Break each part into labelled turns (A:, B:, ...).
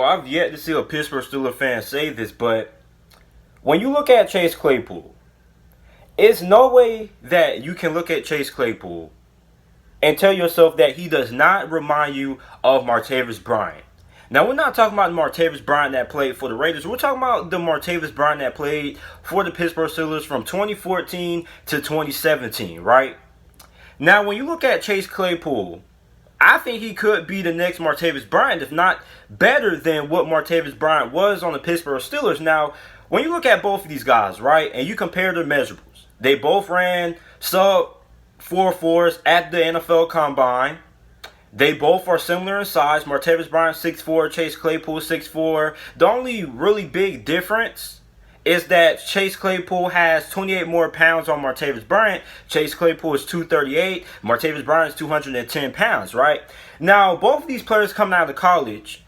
A: I've yet to see a Pittsburgh Steelers fan say this, but when you look at Chase Claypool, it's no way that you can look at Chase Claypool and tell yourself that he does not remind you of Martavis Bryant. Now, we're not talking about the Martavis Bryant that played for the Raiders. We're talking about the Martavis Bryant that played for the Pittsburgh Steelers from 2014 to 2017, right? Now, when you look at Chase Claypool, I think he could be the next Martavis Bryant, if not better than what Martavis Bryant was on the Pittsburgh Steelers. Now, when you look at both of these guys, right, and you compare their measurables, they both ran sub 4.4s at the NFL Combine. They both are similar in size. Martavis Bryant 6'4", Chase Claypool 6'4". The only really big difference is that Chase Claypool has 28 more pounds on Martavis Bryant. Chase Claypool is 238. Martavis Bryant is 210 pounds, right? Now, both of these players coming out of college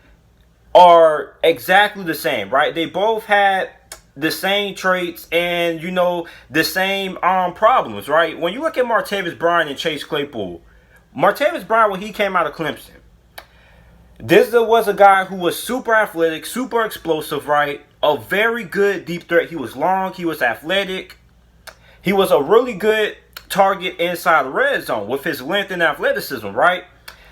A: are exactly the same, right? They both had the same traits and, the same problems, right? When you look at Martavis Bryant and Chase Claypool, Martavis Bryant, when he came out of Clemson, this was a guy who was super athletic, super explosive, right? A very good deep threat. He was long. He was athletic. He was a really good target inside the red zone with his length and athleticism, right?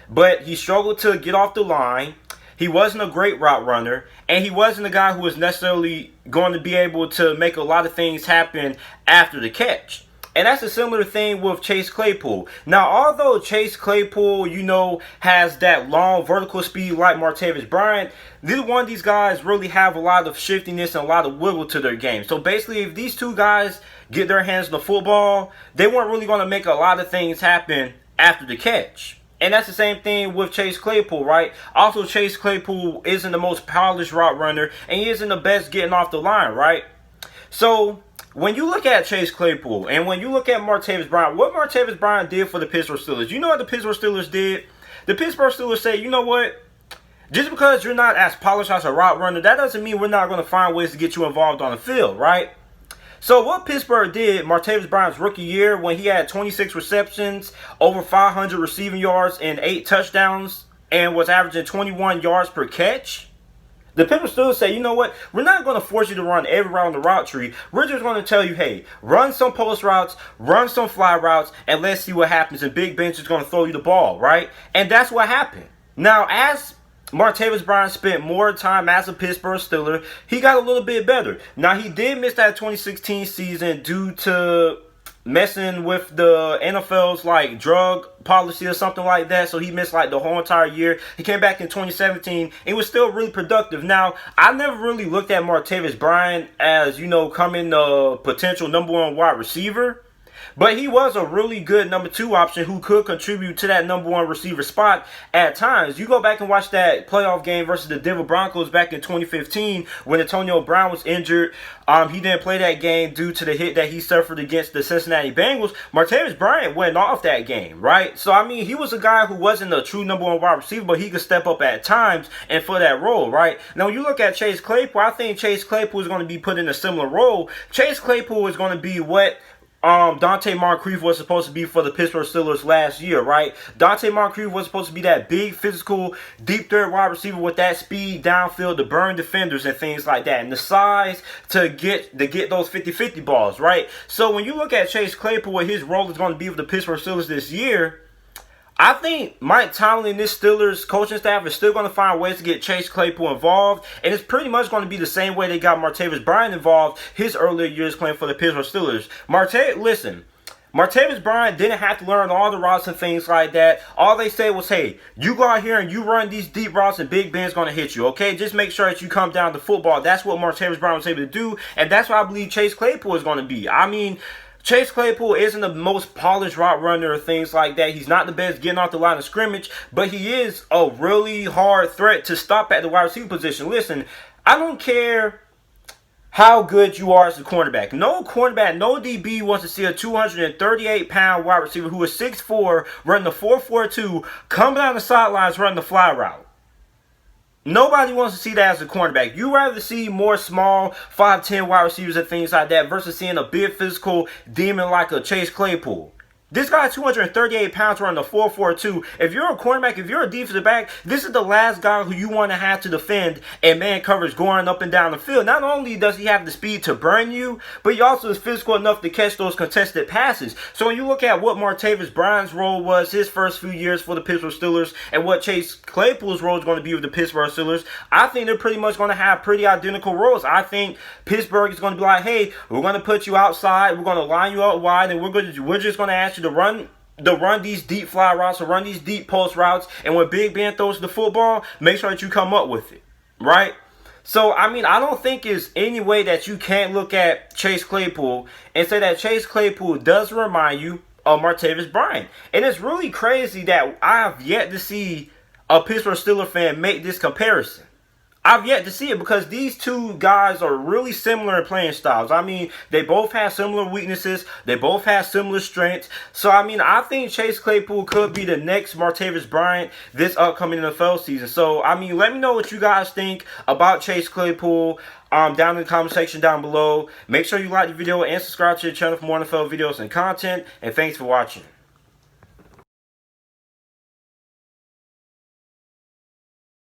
A: But he struggled to get off the line. He wasn't a great route runner. And he wasn't a guy who was necessarily going to be able to make a lot of things happen after the catch. And that's a similar thing with Chase Claypool. Now, although Chase Claypool, has that long vertical speed like Martavis Bryant, neither one of these guys really have a lot of shiftiness and a lot of wiggle to their game. So basically, if these two guys get their hands on the football, they weren't really going to make a lot of things happen after the catch. And that's the same thing with Chase Claypool, right? Also, Chase Claypool isn't the most polished route runner, and he isn't the best getting off the line, right? So when you look at Chase Claypool and when you look at Martavis Bryant, what Martavis Bryant did for the Pittsburgh Steelers, you know what the Pittsburgh Steelers did? The Pittsburgh Steelers say, you know what? Just because you're not as polished as a route runner, that doesn't mean we're not going to find ways to get you involved on the field, right? So what Pittsburgh did, Martavis Bryant's rookie year, when he had 26 receptions, over 500 receiving yards, and 8 touchdowns, and was averaging 21 yards per catch, the Pittsburgh Steelers say, you know what? We're not going to force you to run every route on the route tree. We're just going to tell you, hey, run some post routes, run some fly routes, and let's see what happens. And Big Ben's is going to throw you the ball, right? And that's what happened. Now, as Martavis Bryant spent more time as a Pittsburgh Steeler, he got a little bit better. Now, he did miss that 2016 season due to messing with the NFL's drug policy or something like that. So he missed the whole entire year. He came back in 2017 and was still really productive. Now, I never really looked at Martavis Bryant as, coming a potential number 1 wide receiver. But he was a really good number 2 option who could contribute to that number 1 receiver spot at times. You go back and watch that playoff game versus the Denver Broncos back in 2015 when Antonio Brown was injured. He didn't play that game due to the hit that he suffered against the Cincinnati Bengals. Martavis Bryant went off that game, right? So, he was a guy who wasn't a true number 1 wide receiver, but he could step up at times and for that role, right? Now, when you look at Chase Claypool, I think Chase Claypool is going to be put in a similar role. Chase Claypool is going to be what Dante Moncrief was supposed to be for the Pittsburgh Steelers last year, right? Dante Moncrief was supposed to be that big, physical, deep third wide receiver with that speed downfield to burn defenders and things like that, and the size to get those 50-50 balls, right? So when you look at Chase Claypool, what his role is going to be with the Pittsburgh Steelers this year, I think Mike Tomlin and this Steelers coaching staff is still going to find ways to get Chase Claypool involved. And it's pretty much going to be the same way they got Martavis Bryant involved his earlier years playing for the Pittsburgh Steelers. Martavis Bryant didn't have to learn all the routes and things like that. All they said was, hey, you go out here and you run these deep routes and Big Ben's going to hit you, okay? Just make sure that you come down to football. That's what Martavis Bryant was able to do. And that's what I believe Chase Claypool is going to be. Chase Claypool isn't the most polished route runner or things like that. He's not the best getting off the line of scrimmage, but he is a really hard threat to stop at the wide receiver position. Listen, I don't care how good you are as a cornerback. No cornerback, no DB wants to see a 238-pound wide receiver who is 6'4", running the 4.42, coming down the sidelines running the fly route. Nobody wants to see that as a cornerback. You rather see more small 5'10" wide receivers and things like that versus seeing a big physical demon like a Chase Claypool. This guy 238 pounds running a 4.42. If you're a cornerback, if you're a defensive back, this is the last guy who you want to have to defend and man coverage going up and down the field. Not only does he have the speed to burn you, but he also is physical enough to catch those contested passes. So when you look at what Martavis Bryant's role was his first few years for the Pittsburgh Steelers and what Chase Claypool's role is going to be with the Pittsburgh Steelers, I think they're pretty much going to have pretty identical roles. I think Pittsburgh is going to be like, hey, we're going to put you outside, we're going to line you up wide, and we're just going to ask you to run these deep fly routes or run these deep post routes, and when Big Ben throws the football, make sure that you come up with it, right? So, I mean, I don't think there's any way that you can't look at Chase Claypool and say that Chase Claypool does remind you of Martavis Bryant. And it's really crazy that I've yet to see a Pittsburgh Steelers fan make this comparison. I've yet to see it because these two guys are really similar in playing styles. I mean, they both have similar weaknesses. They both have similar strengths. So, I mean, I think Chase Claypool could be the next Martavis Bryant this upcoming NFL season. So, I mean, let me know what you guys think about Chase Claypool down in the comment section down below. Make sure you like the video and subscribe to the channel for more NFL videos and content. And thanks for watching.